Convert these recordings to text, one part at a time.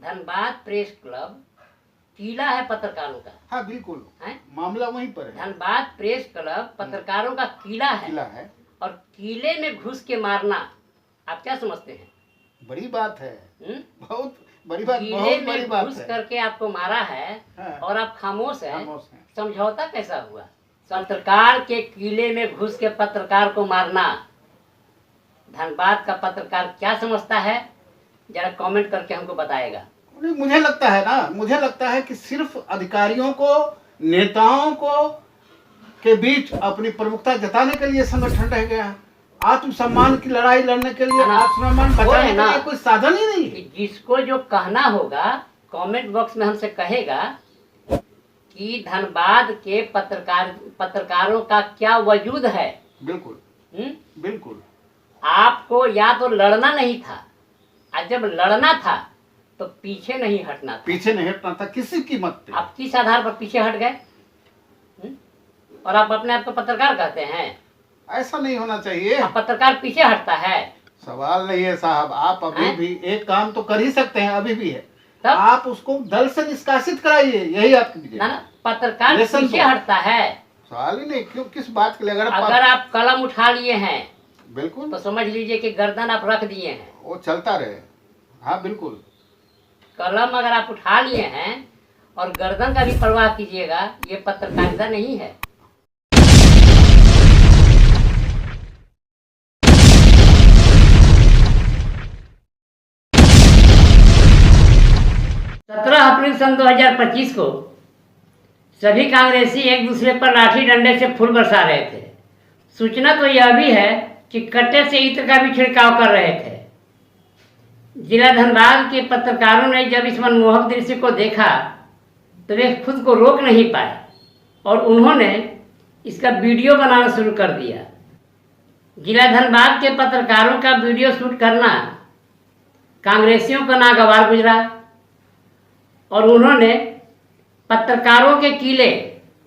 Dhanbad press club किला है पत्रकारों का। हाँ बिल्कुल है मामला वहीं पर है। धनबाद प्रेस क्लब पत्रकारों का किला है और किले में घुस के मारना आप क्या समझते हैं? बड़ी बात है। बहुत बड़ी बात, किले बहुत बड़ी में बात घुस है। करके आपको मारा है। हाँ। और आप खामोश हैं। खामोश हैं। समझौता कैसा हुआ? पत्रकार के किले में घुस के पत्रकार को मारना धनबाद का पत्रकार क्या समझता है? जरा कमेंट करके हमको बताएगा। मुझे लगता है कि सिर्फ अधिकारियों को, नेताओं को के बीच अपनी प्रमुखता जताने के लिए संगठन रह गया है। आत्मसम्मान की लड़ाई लड़ने के लिए, आत्मसम्मान बचाने के लिए कोई साधन ही नहीं है। जिसको जो कहना होगा कमेंट बॉक्स में हमसे कहेगा कि धनबाद के पत्रकारों का क्या वजूद है। बिल्कुल बिल्कुल। आपको या तो लड़ना नहीं था, और जब लड़ना था तो पीछे नहीं हटना था। किसी कीमत पे। आप किस आधार पर पीछे हट गए? और आप अपने आप को पत्रकार कहते हैं? ऐसा नहीं होना चाहिए। पत्रकार पीछे हटता है? सवाल नहीं है साहब। आप अभी भी एक काम तो कर ही सकते हैं, अभी भी है। तब? आप उसको दल से निष्कासित कराइए, यही आपकी ना पत्रकार पीछे हटता है। सवाल ही नहीं। क्यों, किस बात के लिए? अगर आप कलम उठा लिए हैं बिल्कुल तो समझ लीजिए कि गर्दन आप रख दिए हैं, वो चलता रहे। हाँ बिल्कुल। कलम अगर आप उठा लिए हैं और गर्दन का भी परवाह कीजिएगा, ये पत्रकारिता नहीं है। अप्रैल सन 2025 को सभी कांग्रेसी एक दूसरे पर लाठी डंडे से फूल बरसा रहे थे। सूचना तो यह भी है कि कट्टे से इत्र का भी छिड़काव कर रहे थे। जिला धनबाद के पत्रकारों ने जब इस मनमोहक दृश्य को देखा तो वे खुद को रोक नहीं पाए और उन्होंने इसका वीडियो बनाना शुरू कर दिया। जिला धनबाद के पत्रकारों का वीडियो शूट करना कांग्रेसियों को नागवार गुजरा और उन्होंने पत्रकारों के किले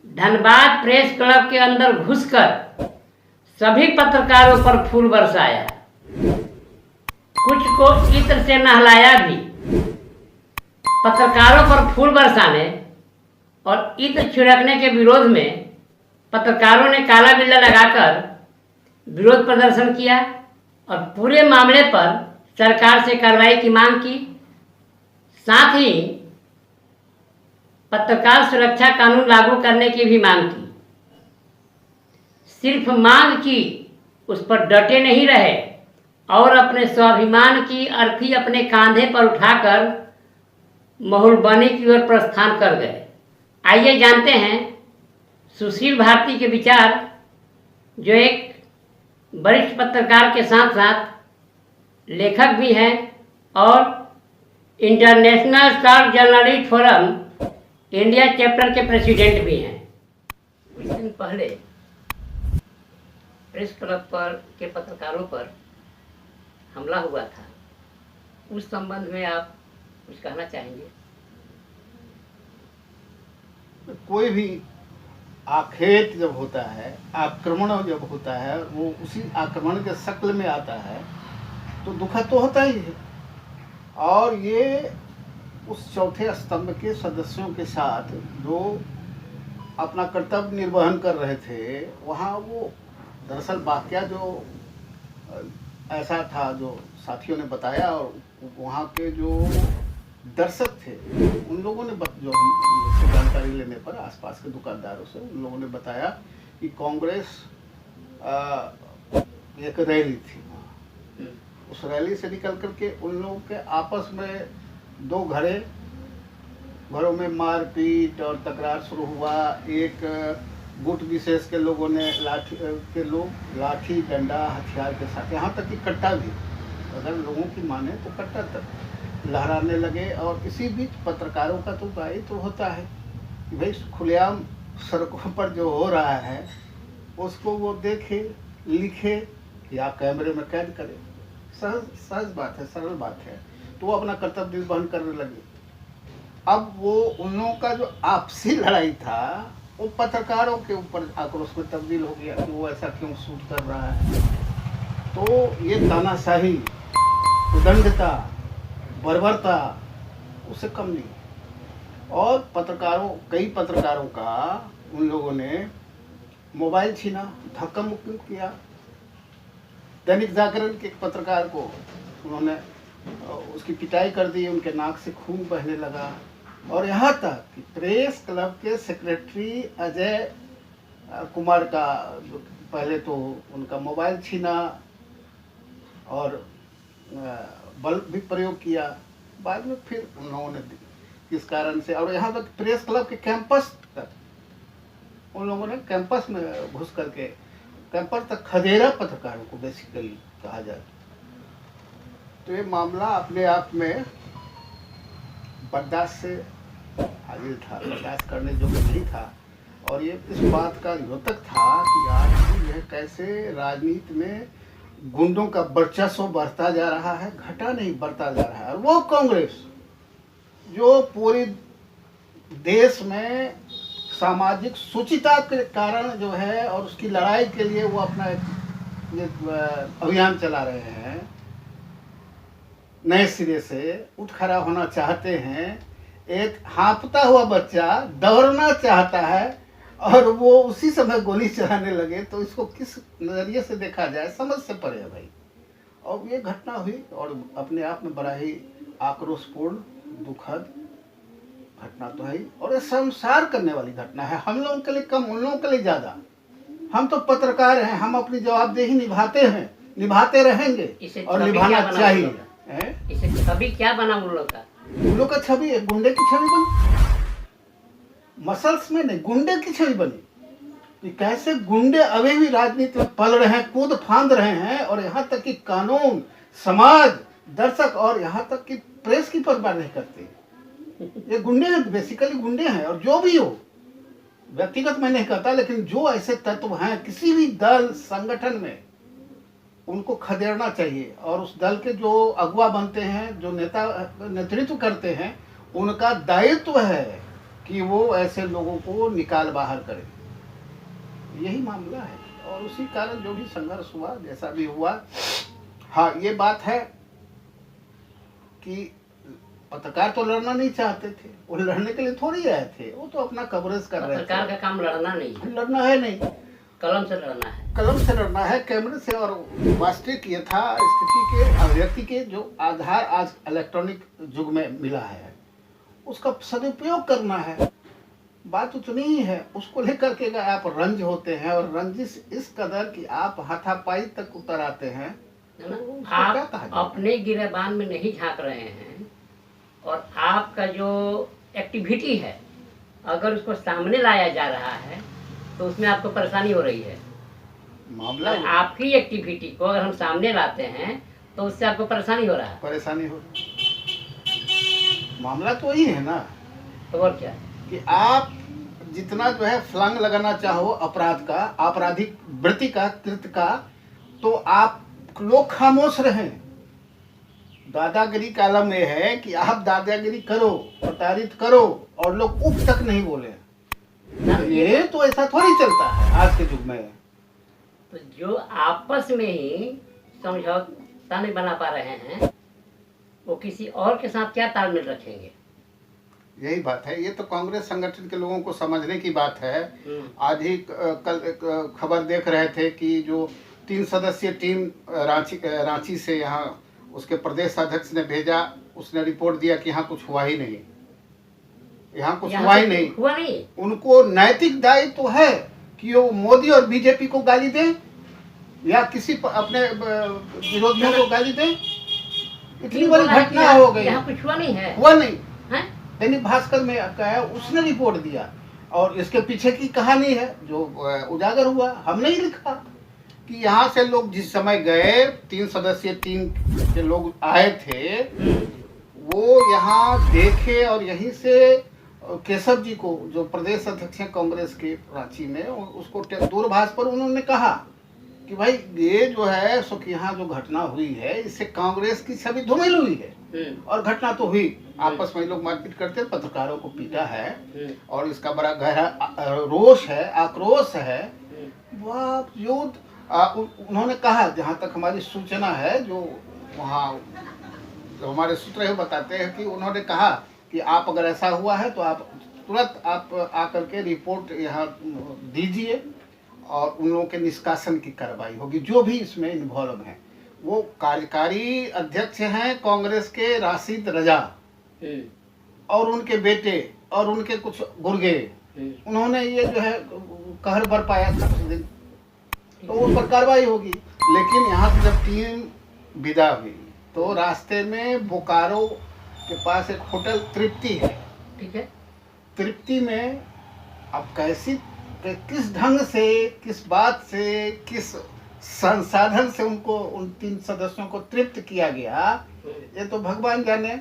धनबाद प्रेस क्लब के अंदर घुसकर सभी पत्रकारों पर फूल बरसाया। कुछ को इत्र से नहलाया भी। पत्रकारों पर फूल बरसाने और इत्र छिड़कने के विरोध में पत्रकारों ने काला बिल्ला लगाकर विरोध प्रदर्शन किया और पूरे मामले पर सरकार से कार्रवाई की मांग की। साथ ही पत्रकार सुरक्षा कानून लागू करने की भी मांग की। सिर्फ मांग की, उस पर डटे नहीं रहे और अपने स्वाभिमान की अर्थी अपने कांधे पर उठाकर महुलबनी की ओर प्रस्थान कर गए। आइए जानते हैं सुशील भारती के विचार, जो एक वरिष्ठ पत्रकार के साथ साथ लेखक भी हैं और international star journalist forum India chapter के प्रेसिडेंट भी हैं। कुछ दिन पहले प्रेस क्लब पर के पत्रकारों पर हमला हुआ था, उस संबंध में आप कुछ कहना चाहेंगे? कोई भी आखेट जब होता है, आक्रमण जब होता है, वो उसी आक्रमण के शक्ल में आता है तो दुखद तो होता ही है। और ये उस चौथे स्तंभ के सदस्यों के साथ जो अपना कर्तव्य निर्वहन कर रहे थे, वहाँ वो दरअसल वाकया जो ऐसा था जो साथियों ने बताया और वहाँ के जो दर्शक थे उन लोगों ने जो हम जानकारी लेने पर आसपास के दुकानदारों से उन लोगों ने बताया कि कांग्रेस एक रैली थी। उस रैली से निकल करके उन लोगों के आपस में दो घरों में मारपीट और तकरार शुरू हुआ। एक गुट विशेष के लोगों ने लाठी डंडा हथियार के साथ, यहाँ तक कि कट्टा भी, अगर लोगों की माने तो कट्टा तक लहराने लगे। और इसी बीच पत्रकारों का तो दायित्व तो होता है कि भाई खुलेआम सड़कों पर जो हो रहा है उसको वो देखे, लिखे या कैमरे में कैद करे। सहज बात है, सरल बात है। तो वो अपना कर्तव्य निर्वहन करने लगे। अब वो उन लोगों का जो आपसी लड़ाई था वो पत्रकारों के ऊपर आक्रोश में तब्दील हो गया कि वो ऐसा क्यों शूट कर रहा है। तो ये तानाशाही, उदंडता, बर्बरता उससे कम नहीं। और कई पत्रकारों का उन लोगों ने मोबाइल छीना, धक्का मुक्की किया। दैनिक जागरण के एक पत्रकार को उन्होंने उसकी पिटाई कर दी, उनके नाक से खून बहने लगा। और यहाँ तक कि प्रेस क्लब के सेक्रेटरी अजय कुमार का पहले तो उनका मोबाइल छीना और बल भी प्रयोग किया। बाद में फिर उन्होंने किस कारण से, और यहाँ तक प्रेस क्लब के कैंपस तक उन लोगों ने कैंपस में घुस करके कैंपस तक खदेड़ा पत्रकारों को, बेसिकली कहा जाए तो ये मामला अपने आप में बर्दाश्त से हाजिर था, बर्दाश्त करने जो नहीं था। और ये इस बात का द्योतक था कि आज यह कैसे राजनीति में गुंडों का वर्चस्व बढ़ता जा रहा है, घटा नहीं बढ़ता जा रहा है। और वो कांग्रेस जो पूरे देश में सामाजिक शुचिता के कारण जो है और उसकी लड़ाई के लिए वो अपना एक अभियान चला रहे हैं, नए सिरे से उठ खड़ा होना चाहते हैं। एक हाँफता हुआ बच्चा दौड़ना चाहता है और वो उसी समय गोली चलाने लगे, तो इसको किस नज़रिए से देखा जाए, समझ से परे है भाई। और ये घटना हुई और अपने आप में बड़ा ही आक्रोशपूर्ण, दुखद घटना तो है और ये संसार करने वाली घटना है। हम लोगों के लिए कम, उन लोगों के लिए ज़्यादा। हम तो पत्रकार हैं, हम अपनी जवाबदेही निभाते हैं, निभाते रहेंगे और निभाना चाहिए। इसे छवि क्या बना उन लोग का? उन लोग का छवि एक गुंडे की छवि बनी, मसल्स में नहीं, गुंडे की छवि बनी। कि कैसे गुंडे अभी भी राजनीति में पल रहे हैं, कूद फांद रहे हैं और यहाँ तक कि कानून, समाज, दर्शक और यहाँ तक कि प्रेस की परवाह नहीं करते। ये गुंडे हैं, बेसिकली गुंडे हैं। और जो भी हो, व्यक्तिगत मैं नहीं कहता, लेकिन जो ऐसे तत्व हैं किसी भी दल संगठन में, उनको खदेड़ना चाहिए। और उस दल के जो अगुवा बनते हैं, जो नेतृत्व करते हैं, उनका दायित्व है कि वो ऐसे लोगों को निकाल बाहर करें। यही मामला है और उसी कारण जो भी संघर्ष हुआ, जैसा भी हुआ। हाँ, ये बात है कि पत्रकार तो लड़ना नहीं चाहते थे, वो लड़ने के लिए थोड़ी आए थे, वो तो अपना कवरेज कर रहे थे। पत्रकार का काम लड़ना नहीं है, लड़ना है नहीं, कलम से लड़ना है, कलम से लड़ना है, कैमरे से। और वास्तविक ये था स्थिति के, अभिव्यक्ति के जो आधार आज इलेक्ट्रॉनिक युग में मिला है, उसका सदुपयोग करना है। बात उतनी ही है, उसको लेकर के आप रंज होते हैं और रंजिश इस कदर कि आप हाथापाई तक उतर आते हैं। आप अपने गिरेबान में नहीं झांक रहे हैं और आपका जो एक्टिविटी है अगर उसको सामने लाया जा रहा है तो उसमें आपको परेशानी हो रही है। मामला आपकी एक्टिविटी को अगर हम सामने लाते हैं तो उससे आपको परेशानी हो रहा है। परेशानी हो रही, मामला तो वही है ना। तो और क्या कि आप जितना जो है फ्लंग लगाना चाहो अपराध का, आपराधिक वृत्ति का, कृत्य का, तो आप लोग खामोश रहें। दादागिरी का आलम यह है कि आप दादागिरी करो, प्रताड़ित करो और लोग उफ तक नहीं बोले। ये तो ऐसा थोड़ी चलता है आज के युग में। तो जो आपस में ही समझौता नहीं बना पा रहे हैं वो किसी और के साथ क्या तालमेल रखेंगे? यही बात है। ये तो कांग्रेस संगठन के लोगों को समझने की बात है। आज ही कल एक खबर देख रहे थे कि जो 3 सदस्यीय टीम रांची से यहाँ उसके प्रदेश अध्यक्ष ने भेजा, उसने रिपोर्ट दिया कि यहाँ कुछ हुआ ही नहीं, यहाँ कुछ हुआ ही नहीं। उनको नैतिक दायित्व है कि वो मोदी और बीजेपी को गाली दें या किसी अपने विरोधियों को गाली दें। इतनी बड़ी घटना हो गई, यहाँ कुछ हुआ नहीं है, हुआ नहीं। दैनिक भास्कर में कहा, उसने रिपोर्ट दिया और इसके पीछे की कहानी है जो उजागर हुआ। हमने ही लिखा कि यहाँ से लोग जिस समय गए, 3 सदस्यीय टीम के लोग आए थे, वो यहाँ देखे और यहीं से केशव जी को, जो प्रदेश अध्यक्ष हैं कांग्रेस के रांची में, उसको दूरभाष पर उन्होंने कहा कि भाई ये जो है सो कि यहाँ जो घटना हुई है इससे कांग्रेस की छवि धूमिल हुई है। और घटना तो हुई, आपस में लोग मारपीट करते, पत्रकारों को पीटा है और इसका बड़ा गहरा रोष है, आक्रोश है। बावजूद उन्होंने कहा, जहाँ तक हमारी सूचना है, जो वहाँ जो हमारे सूत्र है बताते हैं कि उन्होंने कहा कि आप अगर ऐसा हुआ है तो आप तुरंत आप आकर के रिपोर्ट यहाँ दीजिए और उन लोगों के निष्कासन की कार्रवाई होगी जो भी इसमें इन्वॉल्व हैं। वो कार्यकारी अध्यक्ष हैं कांग्रेस के राशिद रजा और उनके बेटे और उनके कुछ गुर्गे, उन्होंने ये जो है कहर बरपाया था उस दिन, तो उन पर कार्रवाई होगी। लेकिन यहाँ से जब टीम विदा हुई तो रास्ते में बोकारो के पास एक होटल तृप्ति है, ठीक है। तृप्ति में अब कैसी किस ढंग से, किस बात से, किस संसाधन से उनको उन 3 सदस्यों को तृप्त किया गया ये तो भगवान जाने,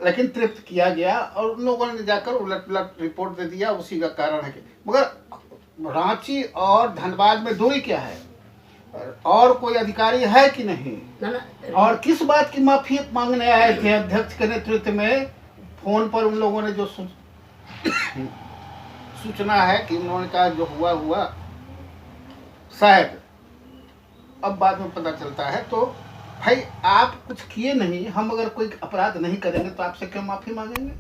लेकिन तृप्त किया गया और उन लोगों ने जाकर उलट पुलट रिपोर्ट दे दिया। उसी का कारण है कि मगर रांची और धनबाद में दूरी क्या है और कोई अधिकारी है कि नहीं ना। और किस बात की माफी मांगने आए थे अध्यक्ष के नेतृत्व में। फोन पर उन लोगों ने जो सूचना है कि उन्होंने कहा जो हुआ हुआ, शायद अब बाद में पता चलता है। तो भाई आप कुछ किए नहीं, हम अगर कोई अपराध नहीं करेंगे तो आपसे क्यों माफी मांगेंगे?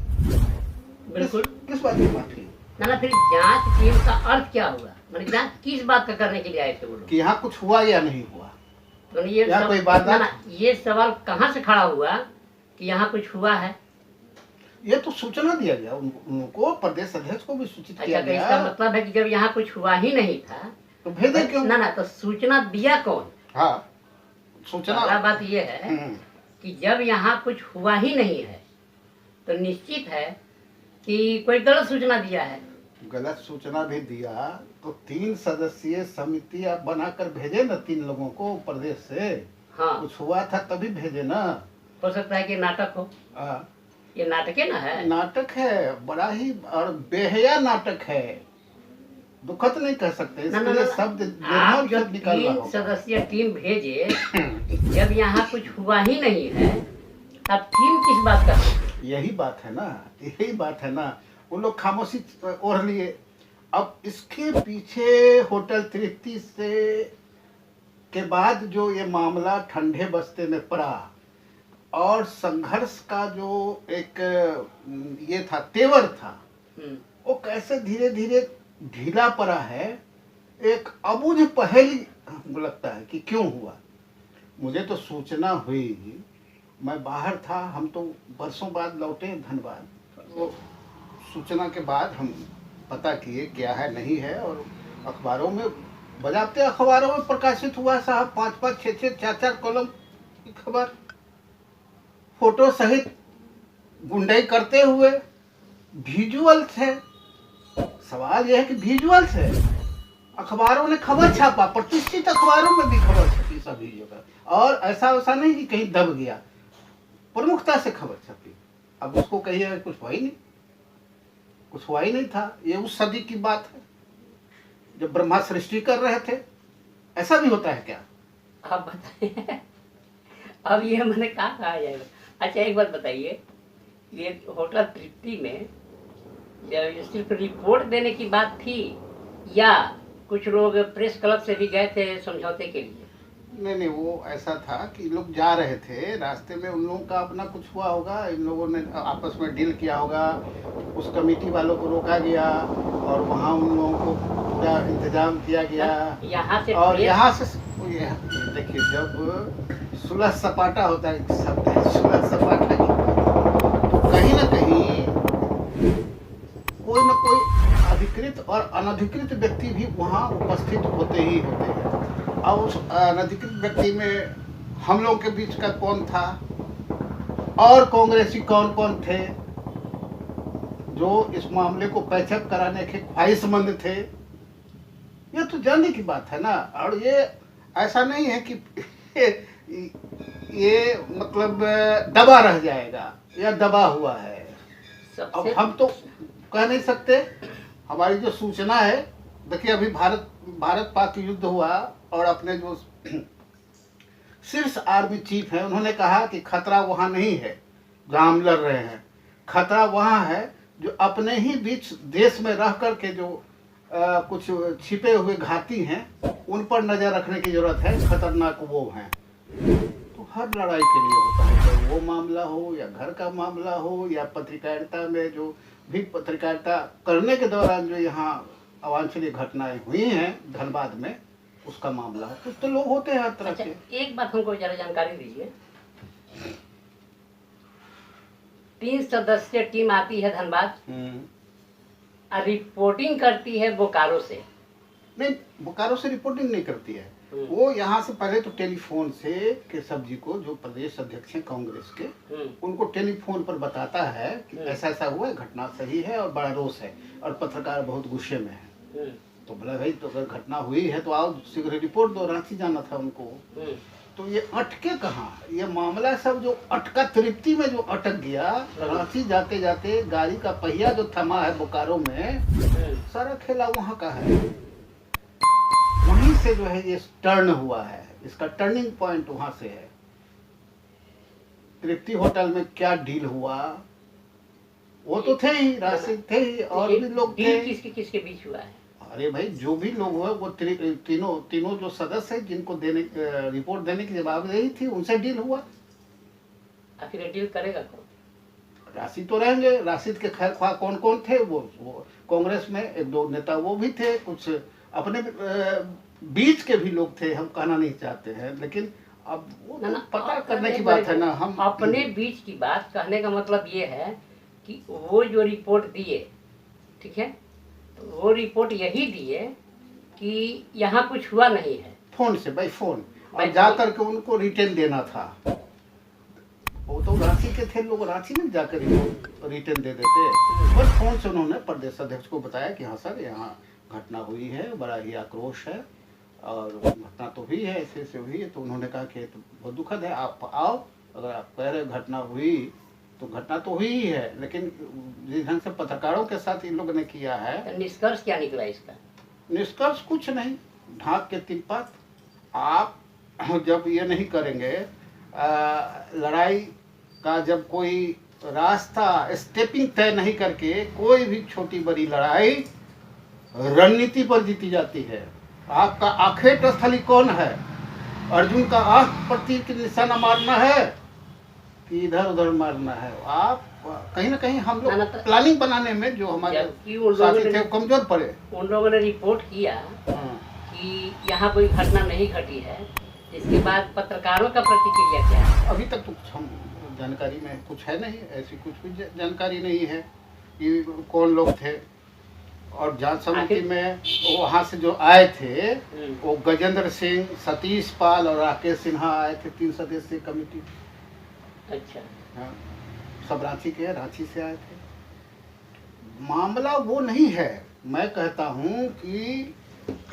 बिल्कुल। किस बात की माफी? ना फिर जांच टीम का अर्थ क्या हुआ? मतलब जांच किस बात का करने के लिए आए थे वो लोग? कि यहाँ कुछ हुआ या नहीं हुआ? तो ये कोई बात ना, ये सवाल कहाँ से खड़ा हुआ कि यहाँ कुछ हुआ है? ये तो सूचना दिया गया उनको, प्रदेश अध्यक्ष को भी सूचित किया गया। इसका मतलब है कि जब यहाँ कुछ हुआ ही नहीं था तो भेजे क्यों? ना तो सूचना दिया कौन? हाँ, सूचना बात ये है कि जब यहाँ कुछ हुआ ही नहीं है तो निश्चित है कि कोई गलत सूचना दिया है। गलत सूचना भी दिया तो 3 सदस्यीय समिति आप बनाकर भेजे ना 3 लोगों को प्रदेश से। हाँ, कुछ हुआ था तभी भेजे ना। हो सकता है कि नाटक हो। ये नाटक है ना, है नाटक है, बड़ा ही और बेहया नाटक है, दुखद नहीं कह सकते इसलिए शब्द आप जो निकालना 3 होगा। सदस्यीय टीम भेजे जब यहाँ कुछ हुआ ही नहीं है तब टीम किस बात का? यही बात है ना, यही बात है ना, उन लोग खामोशी ओढ़ लिए। अब इसके पीछे होटल तृप्ति से के बाद जो ये मामला ठंडे बस्ते में पड़ा और संघर्ष का जो एक ये था, तेवर था, वो कैसे धीरे धीरे ढीला पड़ा है। एक अबूझ पहेली लगता है कि क्यों हुआ। मुझे तो सूचना हुई, मैं बाहर था, हम तो बरसों बाद लौटे धनबाद, वो सूचना के बाद हम पता किए क्या है नहीं है, और अखबारों में बजाते अखबारों में प्रकाशित हुआ साहब, 5-5, 6-6, 4-4 कॉलम की खबर, फोटो सहित गुंडाई करते हुए विजुअल्स है। सवाल यह है कि विजुअल्स है, अखबारों ने खबर छापा, प्रतिष्ठित अखबारों में भी खबर छपी सभी जगह, और ऐसा वैसा नहीं कि कहीं दब गया, प्रमुखता से खबर छपी। अब उसको कहिए कुछ हुआ ही नहीं, कुछ हुआ ही नहीं था। ये उस सदी की बात है जब ब्रह्मा सृष्टि कर रहे थे। ऐसा भी होता है क्या? आप बताइए। अब ये मैंने कहा जाएगा। अच्छा एक बात बताइए, ये होटल तृप्ति में ये सिर्फ रिपोर्ट देने की बात थी या कुछ लोग प्रेस क्लब से भी गए थे समझौते के लिए? नहीं, वो ऐसा था कि लोग जा रहे थे, रास्ते में उन लोगों का अपना कुछ हुआ होगा, इन लोगों ने आपस में डील किया होगा, उस कमेटी वालों को रोका गया और वहाँ उन लोगों को पूरा इंतजाम किया गया। यहाँ से और यहाँ से देखिए, जब सुलह सपाटा होता है, शब्द है सुलह सपाटा, तो कहीं ना कहीं कोई ना कोई अधिकृत और अनधिकृत व्यक्ति भी वहाँ उपस्थित होते ही होते हैं। अब उस अनधिकृत व्यक्ति में हम लोग के बीच का कौन था और कांग्रेसी कौन कौन थे जो इस मामले को पैचअप कराने के ख्वाहिशमंद थे, ये तो जानने की बात है ना। और ये ऐसा नहीं है कि ये मतलब दबा रह जाएगा या दबा हुआ है। अब हम तो कह नहीं सकते। हमारी जो सूचना है, देखिए अभी भारत पाक युद्ध हुआ और अपने जो शीर्ष आर्मी चीफ है उन्होंने कहा कि खतरा वहाँ नहीं है जहाँ हम लड़ रहे हैं, खतरा वहाँ है जो अपने ही बीच देश में रह कर के जो कुछ छिपे हुए घाती हैं उन पर नज़र रखने की जरूरत है, खतरनाक वो हैं। तो हर लड़ाई के लिए होता है, चाहे वो मामला हो या घर का मामला हो या पत्रकारिता में जो भी पत्रकारिता करने के दौरान जो यहाँ अवांछनीय घटनाएं हुई हैं धनबाद में, उसका मामला हो। कुछ तो लोग होते हैं हर तरह अच्छा, के। एक बात हमको जरा जानकारी दीजिए। 3 सदस्यीय टीम आती है धनबाद और रिपोर्टिंग करती है बोकारो से। नहीं, बोकारो से रिपोर्टिंग नहीं करती है। हम्म। वो यहाँ से पहले तो टेलीफोन से केशव जी को, जो प्रदेश अध्यक्ष हैं कांग्रेस के, उनको टेलीफोन पर बताता है कि ऐसा ऐसा हुआ है, घटना सही है और बड़ा रोष है और पत्रकार बहुत गुस्से में है। तो बोला भाई, तो अगर घटना हुई है तो आओ शीघ्र रिपोर्ट दो, रांची जाना था उनको। तो ये अटके कहाँ, ये मामला सब जो अटका, तृप्ति में जो अटक गया, रांची जाते जाते गाड़ी का पहिया जो थमा है बोकारो में, सारा खेला वहाँ का है। वहीं से जो है ये टर्न हुआ है, इसका टर्निंग पॉइंट वहां से है। तृप्ति होटल में क्या डील हुआ, वो तो थे ही, राशिद थे ही, और भी लोग थे। किसके किसके बीच हुआ है? अरे भाई, जो भी लोग हुए वो तीनों जो सदस्य हैं जिनको देने रिपोर्ट देने की जवाबदेही थी, उनसे डील हुआ। आखिर डील करेगा कौन? राशिद तो रहेंगे। राशिद के खैर ख्वाह कौन कौन थे, वो कांग्रेस में 1-2 नेता वो भी थे, कुछ अपने बीच के भी लोग थे, हम कहना नहीं चाहते हैं, लेकिन अब वो ना, पता करने की बात है ना। हम अपने बीच की बात कहने का मतलब ये है कि वो जो रिपोर्ट दिए, ठीक है, तो वो रिपोर्ट यही दिए कि यहाँ कुछ हुआ नहीं है, फोन से, बाई फोन, और जा करके उनको रिटर्न देना था। वो तो रांची के थे लोग, रांची में जाकर रिटर्न दे देते, बस फोन से उन्होंने प्रदेश अध्यक्ष को बताया कि हाँ सर, यहाँ घटना हुई है, बड़ा ही आक्रोश है और घटना तो हुई है, ऐसे ऐसे हुई है। तो उन्होंने कहा कि तो बहुत दुखद है, आप आओ, अगर आप कह रहे घटना हुई तो घटना तो हुई ही है, लेकिन जिस ढंग से पत्रकारों के साथ इन लोगों ने किया है। तो निष्कर्ष क्या निकला इसका? निष्कर्ष कुछ नहीं, ढाक के 3 पात। आप जब ये नहीं करेंगे, लड़ाई का जब कोई रास्ता, स्टेपिंग तय नहीं करके कोई भी छोटी बड़ी लड़ाई रणनीति पर जीती जाती है। आपका आखेट स्थली कौन है? अर्जुन का आंख पर तीर की निशाना मारना है कि इधर उधर मारना है? आप कहीं ना कहीं हम लोग प्लानिंग बनाने में जो हमारे साथी थे कमजोर पड़े। उन लोगों ने रिपोर्ट किया कि यहाँ कोई घटना नहीं घटी है, इसके बाद पत्रकारों का प्रतिक्रिया क्या है? अभी तक तो कुछ हम जानकारी में कुछ है नहीं, ऐसी कुछ भी जानकारी नहीं है कि कौन लोग थे। और जांच समिति में वहाँ से जो आए थे वो गजेंद्र सिंह, सतीश पाल और राकेश सिन्हा आए थे, 3 सदस्यीय कमेटी। अच्छा, हाँ, सब रांची के, रांची से आए थे। मामला वो नहीं है। मैं कहता हूँ कि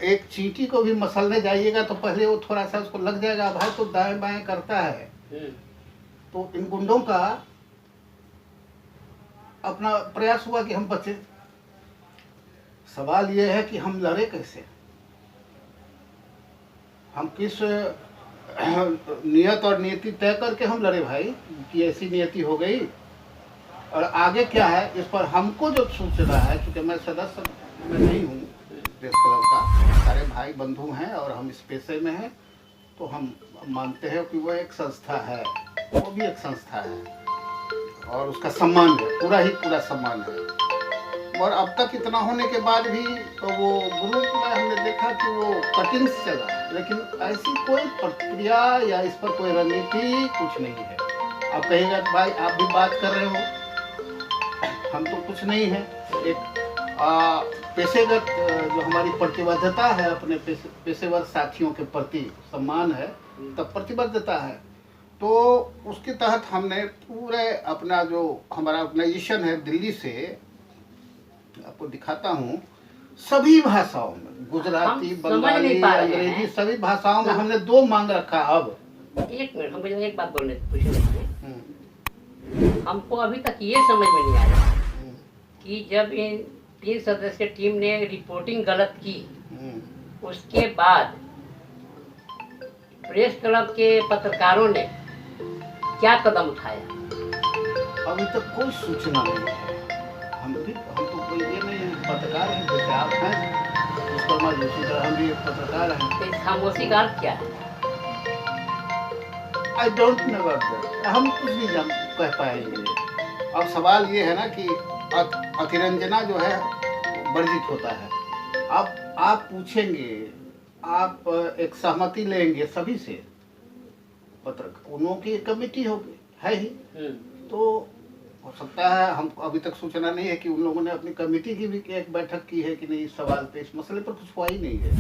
एक चींटी को भी मसलने जाइएगा तो पहले वो थोड़ा सा उसको लग जाएगा, भाई तो दाएं बाएं करता है। तो इन गुंडों का अपना प्रयास हुआ कि हम बचे। सवाल ये है कि हम लड़े कैसे, हम किस नियत और नीति तय करके हम लड़े भाई कि ऐसी नियति हो गई। और आगे क्या है इस पर हमको जो सोचना है, क्योंकि मैं सदस्य में नहीं हूँ प्रेस क्लब का, सारे भाई बंधु हैं और हम इस पेशे में हैं, तो हम मानते हैं कि वो एक संस्था है, वो भी एक संस्था है और उसका सम्मान है, पूरा ही पूरा सम्मान है। और अब तक इतना होने के बाद भी तो वो ग्रुप में हमने देखा कि वो कटिंग से चला, लेकिन ऐसी कोई प्रक्रिया या इस पर कोई रणनीति कुछ नहीं है। आप कहेंगे भाई आप भी बात कर रहे हो, हम तो कुछ नहीं है। एक पेशेगत जो हमारी प्रतिबद्धता है, अपने पेशेवर साथियों के प्रति सम्मान है, तब प्रतिबद्धता है। तो उसके तहत हमने पूरे अपना जो हमारा ऑर्गेनाइजेशन है दिल्ली से, आपको दिखाता हूँ, सभी भाषाओं में, गुजराती, बंगाली, अंग्रेजी, सभी भाषाओं में हमने 2 मांग रखा। अब 1 मिनट, हमको एक बात पूछने हमको अभी तक ये समझ में नहीं आया कि जब इन 3 सदस्यीय टीम ने रिपोर्टिंग गलत की, उसके बाद प्रेस क्लब के पत्रकारों ने क्या कदम उठाया? अभी तक कोई सूचना नहीं है। हम तो कोई ये नहीं है, पत्रकार हैं जैसे आप हैं, उस पर उसी तरह हम भी एक पत्रकार हैं। तो इस खामोशी का अर्थ क्या है? I don't know about that, हम कुछ नहीं जान कह पाएंगे। अब सवाल ये है ना कि अतिरंजना जो है वर्जित होता है। अब आप पूछेंगे, आप एक सहमति लेंगे सभी से, पत्रकार उन लोगों की एक कमेटी होगी है ही, तो हो सकता है, हम अभी तक सूचना नहीं है कि उन लोगों ने अपनी कमेटी की भी एक बैठक की है कि नहीं, इस सवाल पे, इस मसले पर कुछ हुआ ही नहीं है,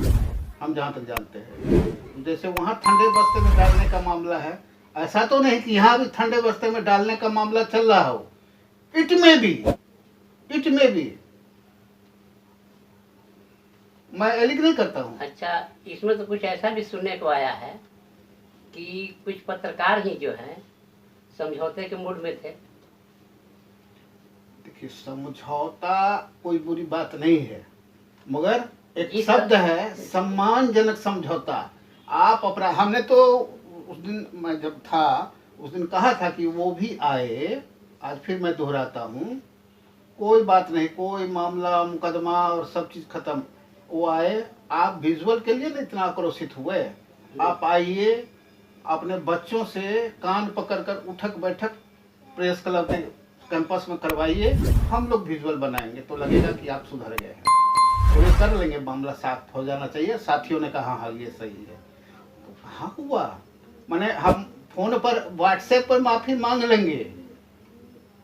हम जहाँ तक जानते हैं। जैसे वहाँ ठंडे बस्ते में डालने का मामला है, ऐसा तो नहीं कि यहाँ भी ठंडे बस्ते में डालने का मामला चल रहा हो। इट में भी मैं एलिग नहीं करता हूँ। अच्छा, इसमें तो कुछ ऐसा भी सुनने को आया है कि कुछ पत्रकार ही जो हैं समझौते के मूड में थे। देखिए, समझौता कोई बुरी बात नहीं है, मगर एक जी शब्द सर। है सम्मानजनक समझौता। आप अपना, हमने तो उस दिन, मैं जब था उस दिन कहा था कि वो भी आए, आज फिर मैं दोहराता हूँ, कोई बात नहीं, कोई मामला मुकदमा और सब चीज़ खत्म, वो आए। आप विजुअल के लिए ना इतना आक्रोशित हुए, आप आइए, अपने बच्चों से कान पकड़कर उठक बैठक प्रेस क्लब के कैंपस में करवाइए, हम लोग विजुअल बनाएंगे तो लगेगा कि आप सुधर गए हैं, तो ये कर लेंगे, मामला साफ हो जाना चाहिए। साथियों ने कहा हाँ ये सही है, तो कहाँ हुआ, माने हम फोन पर व्हाट्सएप पर माफी मांग लेंगे,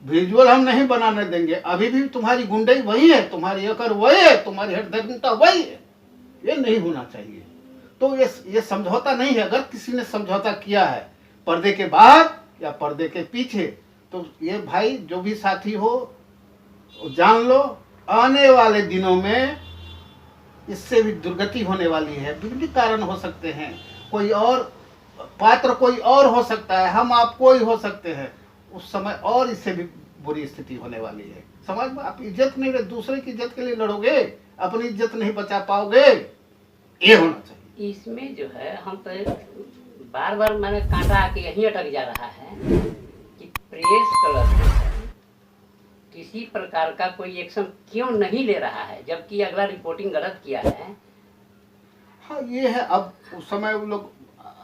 विजुअल हम नहीं बनाने देंगे। अभी भी तुम्हारी गुंडई वही है, तुम्हारी अकड़ वही है, तुम्हारी हठधर्मिता वही है, ये नहीं होना चाहिए। तो ये समझौता नहीं है। अगर किसी ने समझौता किया है पर्दे के बाहर या पर्दे के पीछे, तो ये भाई जो भी साथी हो जान लो, आने वाले दिनों में इससे भी दुर्गति होने वाली है। विभिन्न कारण हो सकते हैं, कोई और पात्र कोई और हो सकता है, हम आप कोई हो सकते हैं, उस समय और इससे भी बुरी स्थिति होने वाली है। समाज में आप इज्जत नहीं, दूसरे की इज्जत के लिए लड़ोगे, अपनी इज्जत नहीं बचा पाओगे, ये होना चाहिए। इसमें जो है हम तो बार बार मैंने कांटा आके यहीं अटक जा रहा है कि प्रेस क्लब जो है किसी प्रकार का कोई एक्शन क्यों नहीं ले रहा है, जबकि अगला रिपोर्टिंग गलत किया है। हाँ ये है, अब उस समय वो लोग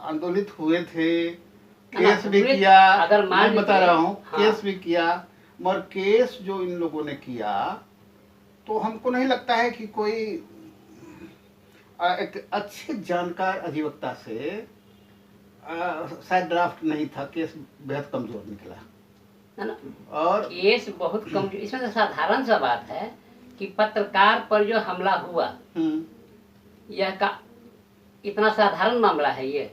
आंदोलित हुए थे, ना, केस भी हुए, किया, अगर मान मैं बता लीजिए, रहा हूँ, हाँ। केस भी किया, मगर केस जो इन लोगों ने किया, तो हमको नहीं लगता है कि कोई एक अच्छे जानकार अधिवक्ता से शायद ड्राफ्ट नहीं था, केस बेहद कमजोर निकला है ना। और केस बहुत कमजोर, इसमें तो साधारण सा बात है कि पत्रकार पर जो हमला हुआ, यह का इतना साधारण मामला है ये,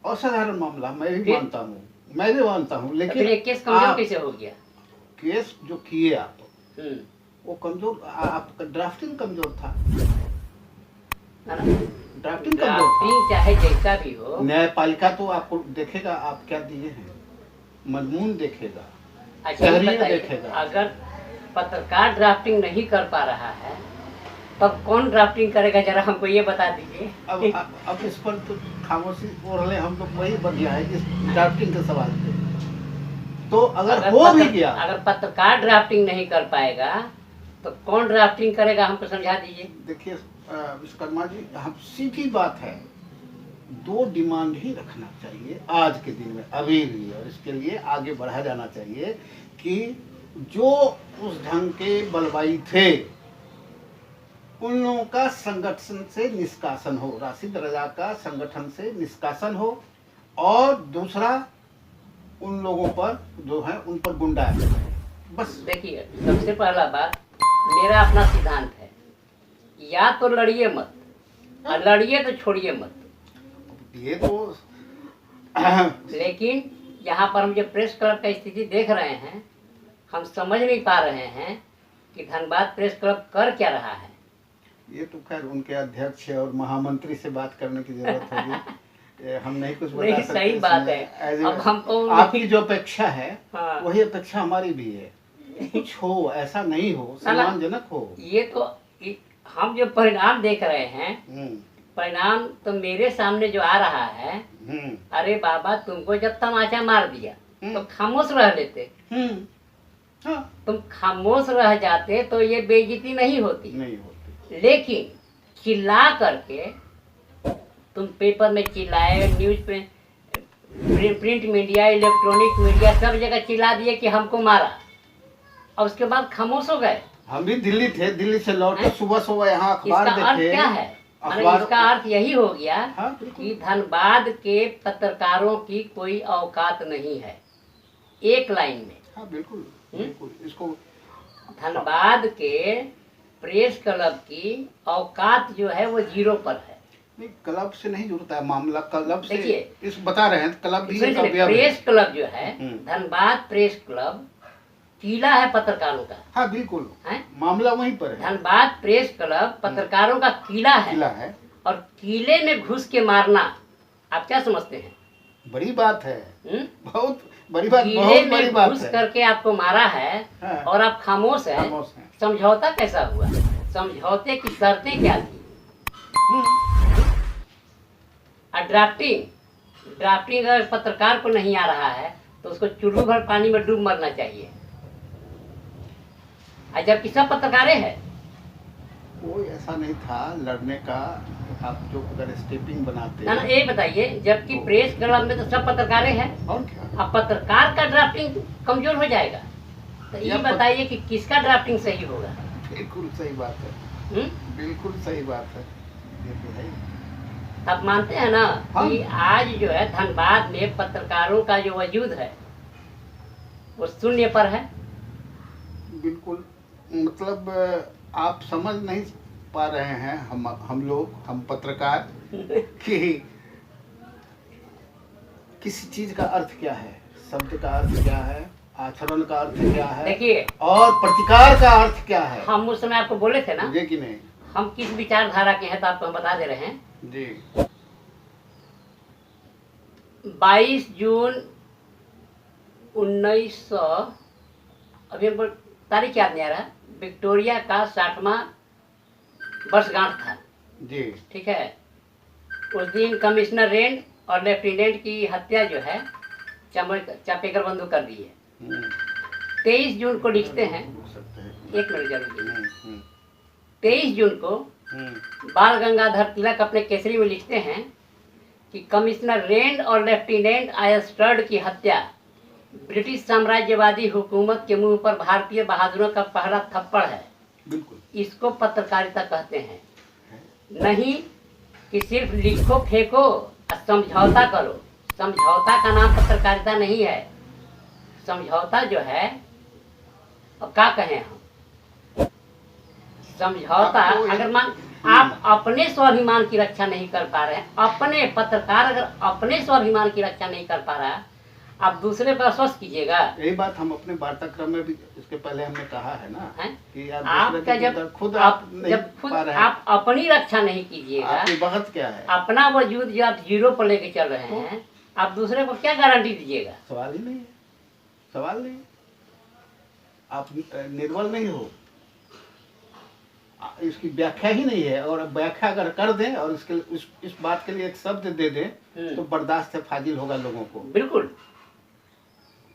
असाधारण मामला, मैं भी फिर? मानता हूँ, तो लेकिन फिर ये केस कमजोर आप- कैसे हो गया? केस जो किए आप, हम्म, वो कमजोर, आपका ड्राफ्टिंग कमजोर था, है ना। ड्राफ्टिंग कमजोर था। ड्राफ्टिंग चाहे जैसा भी हो, न्यायपालिका तो आपको देखेगा आप क्या दिए हैं, मजमून देखेगा, अच्छा ये तहरीर बताइए, देखेगा। अगर पत्रकार ड्राफ्टिंग नहीं कर पा रहा है तब कौन ड्राफ्टिंग करेगा, जरा हमको ये बता दीजिए। अब इस पर तो खामोशी ओढ़ ले, हम लोग वही बढ़िया है इस ड्राफ्टिंग के सवाल पे। तो अगर हो भी गया, अगर पत्रकार ड्राफ्टिंग नहीं कर पाएगा तो कौन ड्राफ्टिंग करेगा, हमको समझा दीजिए। देखिए विश्वकर्मा जी, हम सीधी बात है, दो डिमांड ही रखना चाहिए आज के दिन में, अभी भी, और इसके लिए आगे बढ़ा जाना चाहिए कि जो उस ढंग के बलवाई थे उन लोगों का संगठन से निष्कासन हो, राशिद रजा का संगठन से निष्कासन हो, और दूसरा उन लोगों पर जो है उन पर गुंडा है। बस देखिए, सबसे पहला बात, मेरा अपना सिद्धांत है, या तो लड़िए मत, और लड़िए तो छोड़िए मत। ये तो लेकिन यहाँ पर हम जो प्रेस क्लब का स्थिति देख रहे हैं, हम समझ नहीं पा रहे हैं कि धनबाद प्रेस क्लब कर क्या रहा है। ये तो खैर उनके अध्यक्ष और महामंत्री से बात करने की जरूरत होगी, हम नहीं कुछ बता नहीं, सकते। सही बात है। इसमें अब हमको आपकी जो अपेक्षा है, हाँ। वही अपेक्षा हमारी भी है, कुछ हो, ऐसा नहीं हो, सम्मानजनक हो। ये तो हम जो परिणाम देख रहे हैं, परिणाम तो मेरे सामने जो आ रहा है, अरे बाबा, तुमको जब तमाचा मार दिया तो खामोश रह लेते, हाँ, तुम खामोश रह जाते तो ये बेइज्जती नहीं होती। नहीं होती। लेकिन चिल्ला करके तुम पेपर में चिल्लाए, न्यूज पे प्रिंट मीडिया, इलेक्ट्रॉनिक मीडिया सब जगह चिल्ला दिए कि हमको मारा, और उसके बाद खामोश हो गए। हम भी दिल्ली थे, दिल्ली से लौटे, हैं? सुबह सुबह यहाँ अखबार इसका अर्थ देखे। क्या है? माने अखबार इसका अर्थ यही हो गया हाँ, बिल्कुल। कि धनबाद के पत्रकारों की कोई औकात नहीं है, एक लाइन में। हाँ बिल्कुल बिल्कुल। इसको धनबाद के प्रेस क्लब की औकात जो है वो जीरो पर है। नहीं, क्लब से नहीं जुड़ता है मामला, क्लब से देखिए, इस बता रहे हैं क्लब भी एक अवयव है। प्रेस क्लब जो है, हम्म। धनबाद प्रेस क्लब किला है पत्रकारों का। हाँ बिल्कुल, हैं? मामला वहीं पर है। धनबाद प्रेस क्लब पत्रकारों का किला किला है, है, और किले में घुस के मारना आप क्या समझते हैं? बड़ी बात है, हम्म? बहुत बड़ी बात, किले बहुत बड़ी में बात घुस है। करके आपको मारा है, हाँ। और आप खामोश हैं। खामोश हैं। समझौता कैसा हुआ? समझौते की शर्तें क्या थी? और ड्राफ्टिंग अगर पत्रकार को नहीं आ रहा है तो उसको चुल्लू भर पानी में डूब मरना चाहिए। और जबकि सब पत्रकारें हैं। कोई ऐसा नहीं था लड़ने का। आप जो अगर स्टेपिंग बनाते ना ये बताइए, जबकि प्रेस क्लब में तो सब पत्रकारें हैं, और क्या, अब पत्रकार का ड्राफ्टिंग कमजोर हो जाएगा, तो ये या बताइए कि किसका ड्राफ्टिंग सही होगा? बिल्कुल सही बात है, हम्म? बिल्कुल सही बात है, ये तो है। आप मानते हैं ना हाँ। कि आज जो है धनबाद में पत्रकारों का जो वजूद है वो शून्य पर है। बिल्कुल, मतलब आप समझ नहीं पा रहे हैं, हम लोग, हम पत्रकार कि किसी चीज का अर्थ क्या है, शब्द का अर्थ क्या है, आचरण का अर्थ क्या है, देखिए, और प्रतिकार का अर्थ क्या है। हम उस समय आपको बोले थे ना ये कि नहीं? हम किस विचारधारा के हैं, तो आपको हम बता दे रहे हैं। जी। 22 जून 1900, अभी हमको तारीख याद नहीं आ रहा, विक्टोरिया का 60वां वर्षगांठ था। जी। ठीक है, उस दिन कमिश्नर रेंड और लेफ्टिनेंट की हत्या जो है चापेकर बंधु कर दी है। 23 जून को लिखते हैं, रुक सकते हैं। एक मिनट जरूर, हम्म, 23 जून को हम्म, बाल गंगाधर तिलक अपने केसरी में लिखते हैं कि कमिश्नर रेंड और लेफ्टिनेंट आयस्टर्ड की हत्या ब्रिटिश साम्राज्यवादी हुकूमत के मुंह पर भारतीय बहादुरों का पहला थप्पड़ है। बिल्कुल। इसको पत्रकारिता कहते हैं, नहीं कि सिर्फ लिखो फेंको और समझौता करो। समझौता का नाम पत्रकारिता नहीं है। समझौता जो है, अब क्या कहें हम, समझौता अगर मान आप अपने स्वाभिमान की रक्षा नहीं कर पा रहे हैं, अपने पत्रकार अगर अपने स्वाभिमान की रक्षा नहीं कर पा रहा, आप दूसरे पर आश्वस्त कीजिएगा। यही बात हम अपने वार्ताक्रम में भी इसके पहले हमने कहा है ना, हैं? कि आप आपका दूसरे जब की खुद आप आप नहीं जब खुद पा रहे हैं, आप अपनी रक्षा नहीं कीजिएगा, आपकी वक्त क्या है? अपना वजूद जो आप जीरो पर लेके चल रहे हैं, आप दूसरे को क्या गारंटी दीजिएगा? सवाल ही नहीं है, सवाल नहीं। आप निर्बल नहीं हो, इसकी व्याख्या ही नहीं है, और व्याख्या अगर कर दें और इसके इस बात के लिए एक शब्द दे दें तो बर्दाश्त से फाजिल होगा लोगों को। बिल्कुल।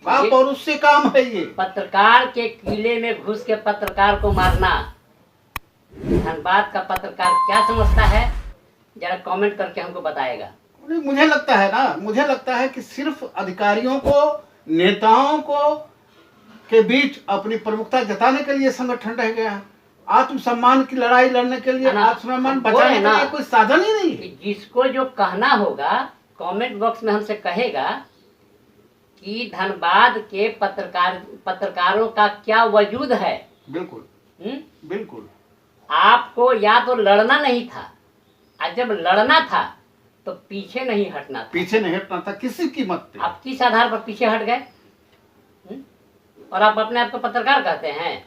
आप और उससे काम है ये। पत्रकार के किले में घुस के पत्रकार को मारना, धनबाद का पत्रकार क्या समझता है, जरा कमेंट करके हमको बताएगा। मुझे लगता है ना, मुझे लगता है कि सिर्फ अधिकारियों को, नेताओं को के बीच अपनी प्रमुखता जताने के लिए संगठन रह गया है। आत्मसम्मान की लड़ाई लड़ने के लिए, आत्मसम्मान बचाने के लिए कोई साधन ही नहीं है। जिसको जो कहना होगा कमेंट बॉक्स में हमसे कहेगा कि धनबाद के पत्रकारों का क्या वजूद है। बिल्कुल। बिल्कुल। आपको या तो लड़ना नहीं था, और जब लड़ना था तो पीछे नहीं हटना था। पीछे नहीं हटना था किसी कीमत पे। आप किस आधार पर पीछे हट गए? और आप अपने आप को पत्रकार कहते हैं?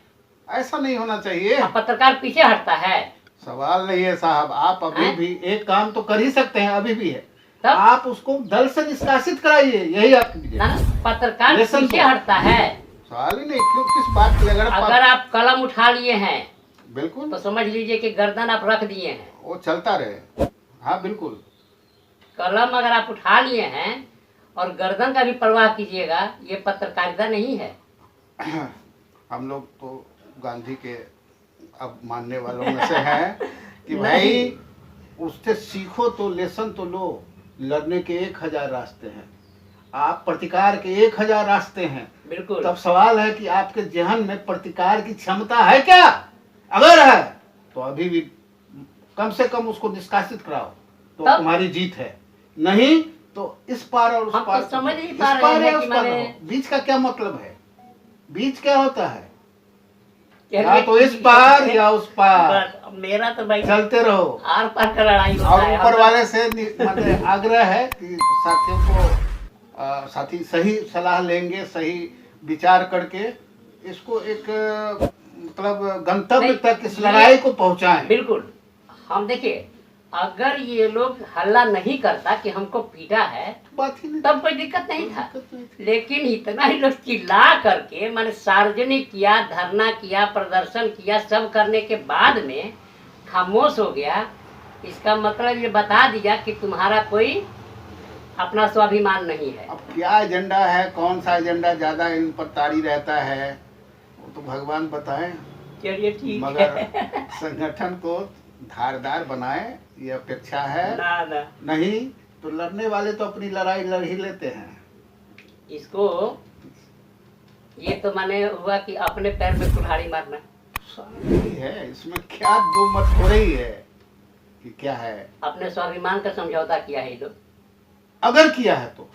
ऐसा नहीं होना चाहिए। आप पत्रकार पीछे हटता है? सवाल नहीं है साहब, आप अभी भी एक काम तो कर ही सकते हैं, अभी भी है। तब आप उसको दल से निष्कासित कराइए, यही आपकी ना, पत्रकार पीछे हटता है। सवाल ही नहीं, क्यों, किस बात के? अगर आप कलम उठा लिए हैं, बिल्कुल, तो समझ लीजिए कि गर्दन आप रख दिए हैं। वो चलता रहे। हाँ बिल्कुल। कलम अगर आप उठा लिए हैं और गर्दन का भी परवाह कीजिएगा, ये पत्रकारिता नहीं है। हम लोग तो गांधी के अब मानने वालों में से हैं कि भाई उससे सीखो तो लेसन तो लो, लड़ने के 1000 रास्ते हैं। आप प्रतिकार के 1000 रास्ते हैं। बिल्कुल। तब सवाल है कि आपके जहन में प्रतिकार की क्षमता है क्या? अगर है तो अभी भी कम से कम उसको निष्कासित कराओ तो तब? तुम्हारी जीत है। नहीं तो इस पार और उस हम तो पार समझ नहीं इस पा रहे पार हैं या कि उस पार मैंने- रहो। बीच का क्या मतलब है? बीच क्या होता है? चलिए, या तो इस पार या उस पार, बस, अब मेरा तो भाई चलते रहो। आर पार का लड़ाई होता और है। ऊपर वाले से मतलब आग्रह है कि साथियों को साथी सही सलाह लेंगे, सही विचार करके इसको एक मतलब गंतव्य नहीं, तक इस ये- लड़ाई को पहुंचाएं। बिल्कुल। हम देखिए, अगर ये लोग हल्ला नहीं करता कि हमको पीटा है बात ही नहीं, तब कोई दिक्कत नहीं था। दिक्कत नहीं थी। लेकिन इतना ही लोग चिल्ला करके मैंने सार्वजनिक किया, धरना किया, प्रदर्शन किया, सब करने के बाद में खामोश हो गया। इसका मतलब ये बता दिया कि तुम्हारा कोई अपना स्वाभिमान नहीं है। अब क्या एजेंडा है, कौन सा एजेंडा ज्यादा इन पर तारी रहता है वो तो भगवान बताएं, चलिए ठीक मगर है। संगठन को धारदार बनाए ये अपेक्षा है। ना ना, नहीं तो लड़ने वाले तो अपनी लड़ाई लड़ ही लेते हैं। इसको ये तो माने हुआ कि अपने पैर में कुल्हाड़ी मारना। शांति है इसमें, क्या दो मत हो रही है कि क्या है? अपने स्वाभिमान का समझौता किया है ये लोग। अगर किया है तो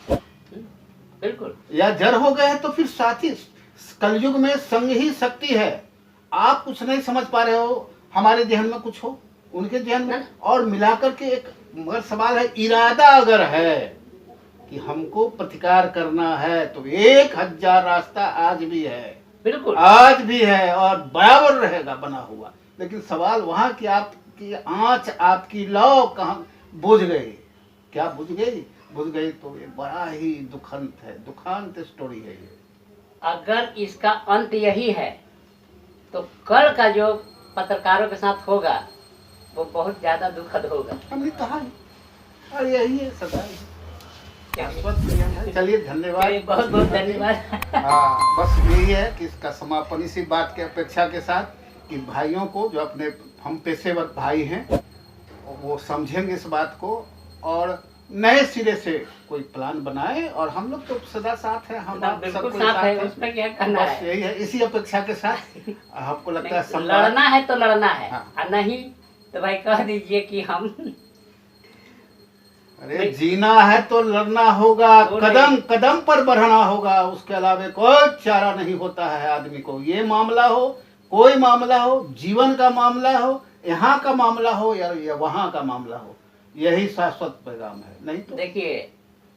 बिल्कुल। या जड़ हो गए हैं तो फिर साथी, कलयुग में संग ही शक्ति है। आप कुछ नहीं समझ पा रहे हो, हमारे जहन में कुछ हो, उनके जहन में, और मिलाकर के एक, मगर सवाल है इरादा अगर है कि हमको प्रतिकार करना है तो 1000 रास्ता आज भी है, बिल्कुल। आज भी है और बराबर रहेगा बना हुआ। लेकिन सवाल वहां की आपकी आंच, आपकी लौ कहाँ बुझ गई? क्या बुझ गई? बुझ गई तो ये बड़ा ही दुखंत है, दुखांत स्टोरी है ये। अगर इसका अंत यही है तो कल का जो पत्रकारों के साथ होगा वो बहुत ज्यादा दुखद होगा। हमने कहा है और यही है सच्चाई। चलिए, चलिए धन्यवाद, बहुत बहुत धन्यवाद। हाँ बस यही है कि इसका समापन इसी बात की अपेक्षा के साथ कि भाइयों को, जो अपने हम पेशेवर भाई हैं, वो समझेंगे इस बात को और नए सिरे से कोई प्लान बनाए। और हम लोग तो सदा साथ हैं, हम आप बिल्कुल सबको साथ है, हैं। उसमें क्या करना बस है। यही है, इसी अपेक्षा के साथ हमको लगता है नहीं, संवाद- लड़ना है तो लड़ना है। हाँ। और नहीं तो भाई कह दीजिए कि हम अरे जीना है तो लड़ना होगा, वो कदम कदम पर बढ़ना होगा, उसके अलावा कोई चारा नहीं होता है आदमी को। ये मामला हो, कोई मामला हो, जीवन का मामला हो, यहाँ का मामला हो या वहाँ का मामला हो, यही शाश्वत पैगाम है। नहीं तो देखिए,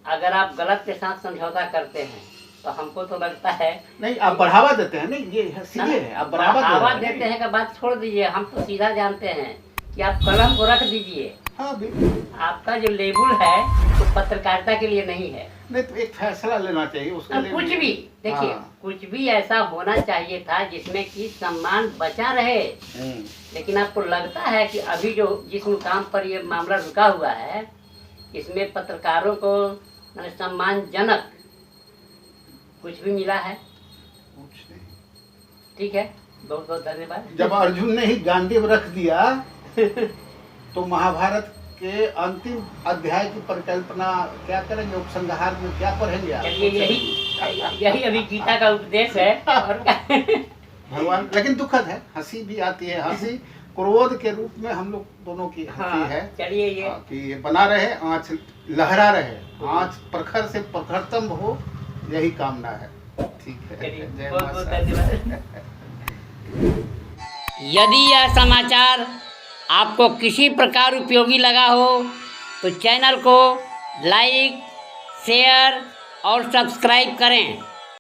अगर आप गलत के साथ समझौता करते हैं तो हमको तो लगता है नहीं, आप बढ़ावा देते हैं। नहीं ये सीधे है, आप बढ़ावा दे बढ़ावा रहे हैं। देते हैं का बात छोड़ दीजिए। हम तो सीधा जानते हैं कि आप कलम को रख दीजिए। हाँ बिल्कुल। आपका जो लेबुल है वो पत्रकारिता के लिए नहीं है। नहीं तो एक फैसला लेना चाहिए उसके अब लिए। कुछ भी देखिए, हाँ। कुछ भी ऐसा होना चाहिए था जिसमें कि सम्मान बचा रहे। लेकिन आपको लगता है कि अभी जो जिस मुकाम पर ये मामला रुका हुआ है इसमें पत्रकारों को मैंने सम्मानजनक कुछ भी मिला है? कुछ नहीं। ठीक है, बहुत बहुत धन्यवाद। जब अर्जुन ने ही गांडीव रख दिया तो महाभारत के अंतिम अध्याय की परिकल्पना क्या करेंगे? उपसंहार में क्या पढ़ेंगे आप? चलिए, यही अभी गीता का उपदेश है और क्या? भगवान, लेकिन दुखद है, हंसी भी आती है। हंसी क्रोध के रूप में हम लोग दोनों की हंसी हाँ, है। चलिए ये कि ये बना रहे, आँच लहरा रहे, आँच प्रखर से प्रखरतम हो, यही कामना है। ठीक है, चलिए, जय बहुत मां बहुत शारदा। धन्यवाद। यदि यह समाचार आपको किसी प्रकार उपयोगी लगा हो तो चैनल को लाइक, शेयर और सब्सक्राइब करें।